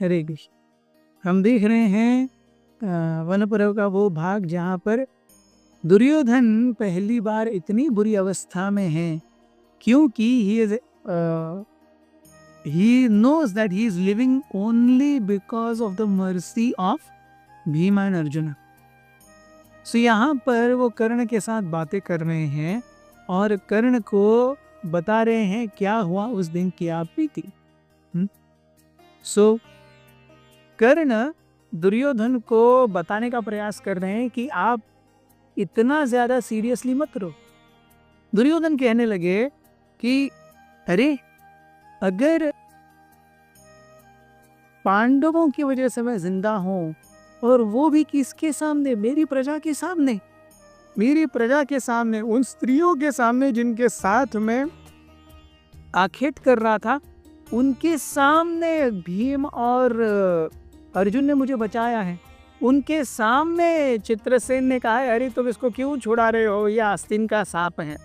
हरे कृष्ण। हम देख रहे हैं वन पर्व का वो भाग जहाँ पर दुर्योधन पहली बार इतनी बुरी अवस्था में है क्योंकि he knows that he is living only because of the mercy of Bhima and Arjun. So यहाँ पर वो कर्ण के साथ बातें कर रहे हैं और कर्ण को बता रहे हैं क्या हुआ उस दिन की आप बीती। सो कर्ण दुर्योधन को बताने का प्रयास कर रहे हैं कि आप इतना ज्यादा सीरियसली मत लो। दुर्योधन कहने लगे कि अरे अगर पांडवों की वजह से मैं जिंदा हूं और वो भी किसके सामने, मेरी प्रजा के सामने, मेरी प्रजा के सामने, उन स्त्रियों के सामने जिनके साथ मैं आखेट कर रहा था, उनके सामने भीम और अर्जुन ने मुझे बचाया है। उनके सामने चित्रसेन ने कहा है अरे तुम इसको क्यों छुड़ा रहे हो, ये आस्तीन का सांप है।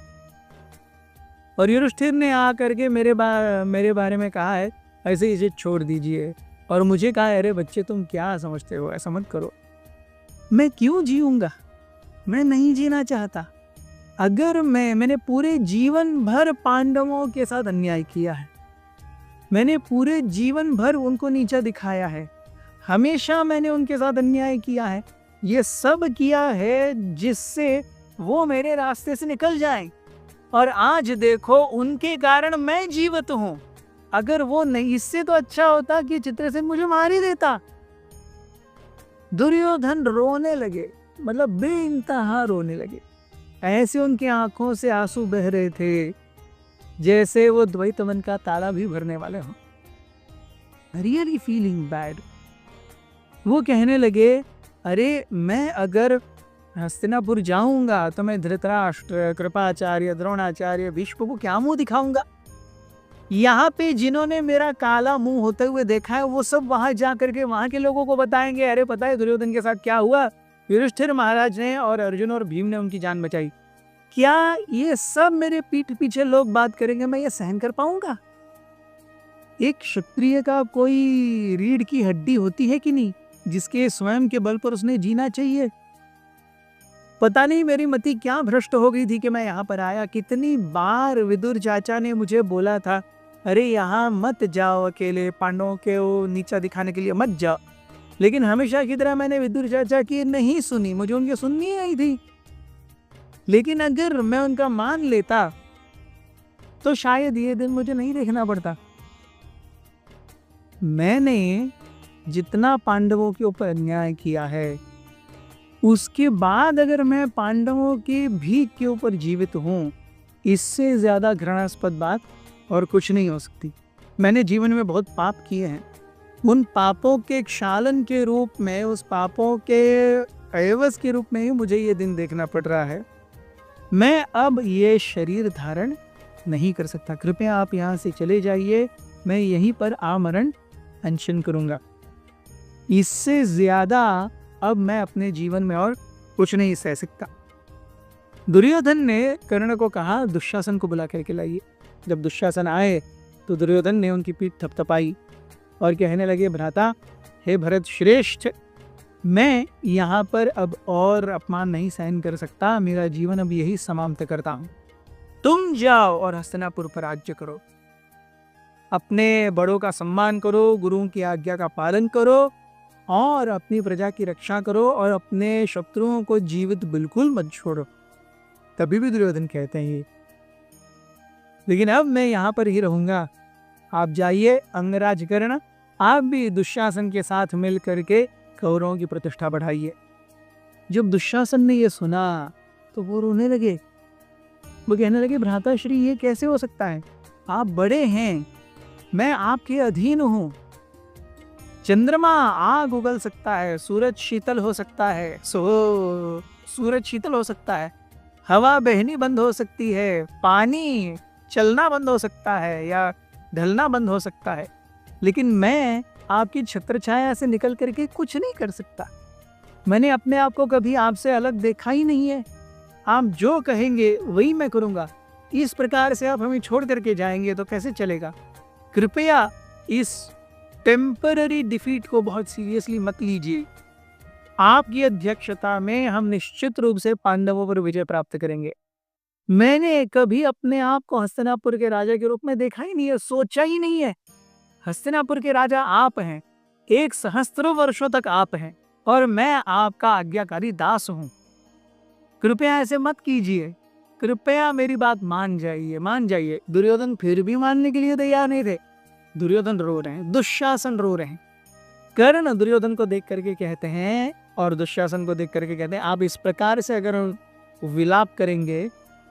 और युधिष्ठिर ने आकर के मेरे बारे में कहा है ऐसे इसे छोड़ दीजिए, और मुझे कहा है अरे बच्चे तुम क्या समझते हो, ऐसा मत करो। मैं क्यों जीऊंगा, मैं नहीं जीना चाहता। अगर मैंने पूरे जीवन भर पांडवों के साथ अन्याय किया है, मैंने पूरे जीवन भर उनको नीचा दिखाया है, हमेशा मैंने उनके साथ अन्याय किया है, ये सब किया है जिससे वो मेरे रास्ते से निकल जाएं, और आज देखो उनके कारण मैं जीवित हूं। अगर वो नहीं, इससे तो अच्छा होता कि चित्रसेन मुझे मार ही देता। दुर्योधन रोने लगे, मतलब बेइंतहा रोने लगे। ऐसे उनकी आंखों से आंसू बह रहे थे जैसे वो द्वैत मन का ताला भी भरने वाले हों। Really feeling bad. वो कहने लगे अरे मैं अगर हस्तिनापुर जाऊंगा तो मैं धृतराष्ट्र, कृपाचार्य, द्रोणाचार्य, भीष्म को क्या मुंह दिखाऊंगा। यहाँ पे जिन्होंने मेरा काला मुंह होते हुए देखा है वो सब वहां जा करके वहां के लोगों को बताएंगे अरे पता है दुर्योधन के साथ क्या हुआ, युधिष्ठिर महाराज ने और अर्जुन और भीम ने उनकी जान बचाई। क्या ये सब मेरे पीठ पीछे लोग बात करेंगे, मैं ये सहन कर पाऊंगा? एक क्षत्रिय का कोई रीढ़ की हड्डी होती है कि नहीं, जिसके स्वयं के बल पर उसने जीना चाहिए। पता नहीं मेरी मति क्या भ्रष्ट हो गई थी कि मैं यहाँ पर आया। कितनी बार विदुर चाचा ने मुझे बोला था अरे यहाँ मत जाओ अकेले, पांडवों के वो नीचा दिखाने के लिए मत जाओ, लेकिन हमेशा की तरह मैंने विदुर चाचा की नहीं सुनी, मुझे उनकी सुननी ही नहीं थी। लेकिन अगर मैं उनका मान लेता तो शायद ये दिन मुझे नहीं देखना पड़ता। मैंने जितना पांडवों के ऊपर अन्याय किया है उसके बाद अगर मैं पांडवों के भीख के ऊपर जीवित हूं, इससे ज्यादा घृणास्पद बात और कुछ नहीं हो सकती। मैंने जीवन में बहुत पाप किए हैं, उन पापों के क्षालन के रूप में, उस पापों के एवज के रूप में ही मुझे ये दिन देखना पड़ रहा है। मैं अब ये शरीर धारण नहीं कर सकता। कृपया आप यहाँ से चले जाइए, मैं यहीं पर आमरण अनशन करूंगा। इससे ज्यादा अब मैं अपने जीवन में और कुछ नहीं सह सकता। दुर्योधन ने कर्ण को कहा दुशासन को बुला करके लाइए। जब दुशासन आए तो दुर्योधन ने उनकी पीठ थपथपाई और कहने लगे भ्राता, हे भरत श्रेष्ठ, मैं यहाँ पर अब और अपमान नहीं सहन कर सकता, मेरा जीवन अब यही समाप्त करता हूँ। तुम जाओ और हस्तिनापुर पर राज्य करो, अपने बड़ों का सम्मान करो, गुरुओं की आज्ञा का पालन करो और अपनी प्रजा की रक्षा करो और अपने शत्रुओं को जीवित बिल्कुल मत छोड़ो। तभी भी दुर्योधन कहते हैं ये, लेकिन अब मैं यहाँ पर ही रहूंगा। आप जाइए अंगराज कर्ण, आप भी दुशासन के साथ मिल करके कौरवों की प्रतिष्ठा बढ़ाइए। जब दुशासन ने ये सुना तो वो रोने लगे। वो कहने लगे भ्राता श्री ये कैसे हो सकता है, आप बड़े हैं, मैं आपके अधीन हूँ। चंद्रमा आग उगल सकता है, सूरज शीतल हो सकता है, सूरज शीतल हो सकता है, हवा बहनी बंद हो सकती है, पानी चलना बंद हो सकता है या ढलना बंद हो सकता है, लेकिन मैं आपकी छत्र छाया से निकल करके कुछ नहीं कर सकता। मैंने अपने आप को कभी आपसे अलग देखा ही नहीं है। आप जो कहेंगे वही मैं करूँगा। इस प्रकार से आप हमें छोड़ करके जाएंगे तो कैसे चलेगा। कृपया इस टेम्पररी डिफीट को बहुत सीरियसली मत लीजिए। आपकी अध्यक्षता में हम निश्चित रूप से पांडवों पर विजय प्राप्त करेंगे। मैंने कभी अपने आप को हस्तिनापुर के राजा के रूप में देखा ही नहीं है, सोचा ही नहीं है। हस्तिनापुर के राजा आप हैं, 1 सहस्त्र वर्षों तक आप हैं और मैं आपका आज्ञाकारी दास हूं। कृपया ऐसे मत कीजिए, कृपया मेरी बात मान जाइए। दुर्योधन फिर भी मानने के लिए तैयार नहीं थे। दुर्योधन रो रहे हैं, दुशासन रो रहे हैं। कर्ण दुर्योधन को देख करके कहते हैं और दुशासन को देख करके कहते हैं, आप इस प्रकार से अगर विलाप करेंगे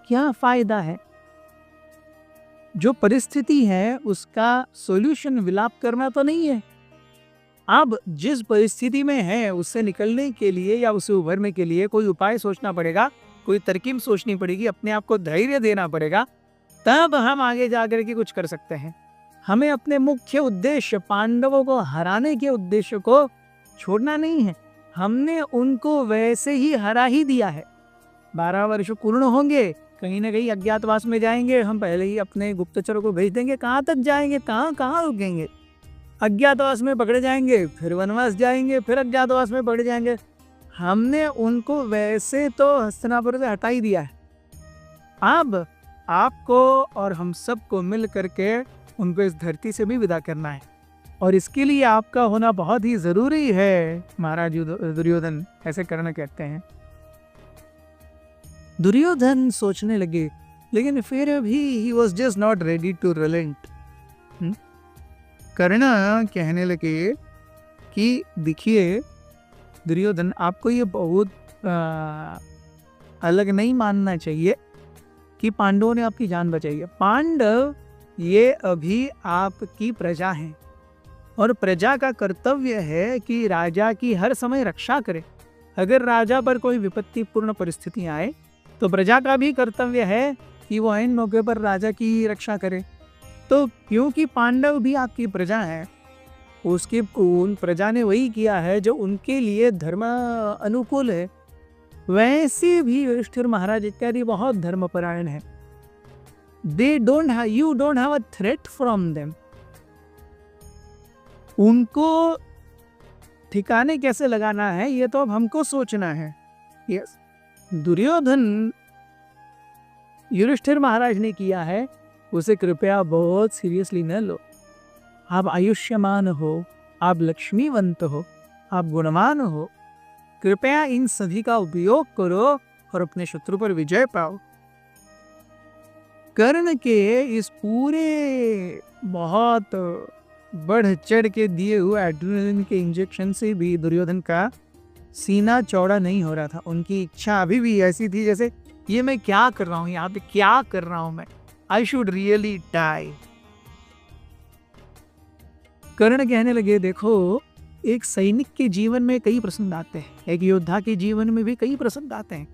क्या फायदा है? जो परिस्थिति है उसका सॉल्यूशन विलाप करना तो नहीं है। अब जिस परिस्थिति में है उससे निकलने के लिए या उसे उभरने के लिए कोई उपाय सोचना पड़ेगा, कोई तरकीब सोचनी पड़ेगी, अपने आप को धैर्य देना पड़ेगा, तब हम आगे जाकर के कुछ कर सकते हैं। हमें अपने मुख्य उद्देश्य पांडवों को हराने के उद्देश्य को छोड़ना नहीं है। हमने उनको वैसे ही हरा ही दिया है। 12 वर्ष पूर्ण होंगे, कहीं ना कहीं अज्ञातवास में जाएंगे। हम पहले ही अपने गुप्तचरों को भेज देंगे। कहाँ तक जाएंगे, कहाँ रुकेंगे? अज्ञातवास में पकड़े जाएंगे, फिर वनवास जाएंगे, फिर अज्ञातवास में पकड़े जाएंगे। हमने उनको वैसे तो हस्तिनापुर से हटा ही दिया है। अब आपको और हम सबको मिल करके उनको इस धरती से भी विदा करना है और इसके लिए आपका होना बहुत ही जरूरी है महाराज दुर्योधन, ऐसे कर्ण कहते हैं। दुर्योधन सोचने लगे, लेकिन फिर भी he was just not ready to relent। कर्ण कहने लगे कि देखिए दुर्योधन, आपको ये बहुत अलग नहीं मानना चाहिए कि पांडवों ने आपकी जान बचाई है। पांडव ये अभी आपकी प्रजा हैं और प्रजा का कर्तव्य है कि राजा की हर समय रक्षा करे। अगर राजा पर कोई विपत्तिपूर्ण परिस्थिति आए तो प्रजा का भी कर्तव्य है कि वो ऐन मौके पर राजा की रक्षा करे। तो क्योंकि पांडव भी आपकी प्रजा है, उसकी उन प्रजा ने वही किया है जो उनके लिए धर्म अनुकूल है। वैसे भी युधिष्ठिर महाराज इत्यादि बहुत धर्मपरायण है। you don't have a threat from them। उनको ठिकाने कैसे लगाना है ये तो अब हमको सोचना है। यस, दुर्योधन युधिष्ठिर महाराज ने किया है उसे कृपया बहुत सीरियसली न लो। आप आयुष्यमान हो, आप लक्ष्मीवंत हो, आप गुणवान हो, कृपया इन सभी का उपयोग करो और अपने शत्रु पर विजय पाओ। कर्ण के इस पूरे बहुत बढ़ चढ़ के दिए हुए एड्रेनलिन के इंजेक्शन से भी दुर्योधन का सीना चौड़ा नहीं हो रहा था। उनकी इच्छा अभी भी ऐसी थी जैसे ये मैं क्या कर रहा हूँ, यहाँ पे क्या कर रहा हूँ मैं, आई शुड रियली डाई। कर्ण कहने लगे, देखो एक सैनिक के जीवन में कई प्रसंग आते हैं, एक योद्धा के जीवन में भी कई प्रसंग आते हैं।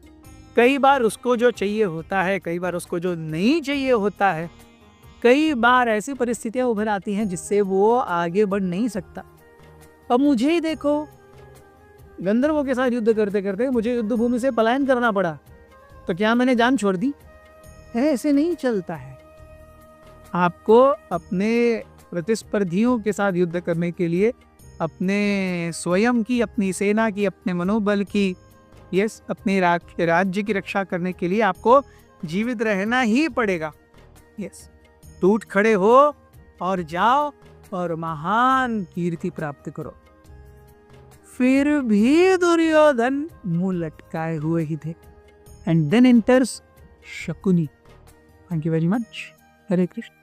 कई बार उसको जो चाहिए होता है, कई बार उसको जो नहीं चाहिए होता है, कई बार ऐसी परिस्थितियां उभर आती हैं जिससे वो आगे बढ़ नहीं सकता। अब मुझे ही देखो, गंधर्वों के साथ युद्ध करते करते मुझे युद्ध भूमि से पलायन करना पड़ा, तो क्या मैंने जान छोड़ दी? ऐसे नहीं चलता है। आपको अपने प्रतिस्पर्धियों के साथ युद्ध करने के लिए अपने स्वयं की, अपनी सेना की, अपने मनोबल की, यस, अपने राज्य की रक्षा करने के लिए आपको जीवित रहना ही पड़ेगा। यस, टूट खड़े हो और जाओ और महान कीर्ति प्राप्त करो। फिर भी दुर्योधन मुंह लटकाए हुए ही थे। And then enters Shakuni. Thank you very much. Hare Krishna.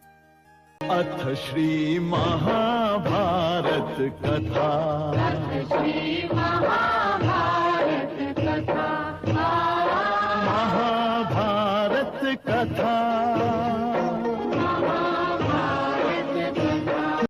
अथ श्री महाभारत कथा।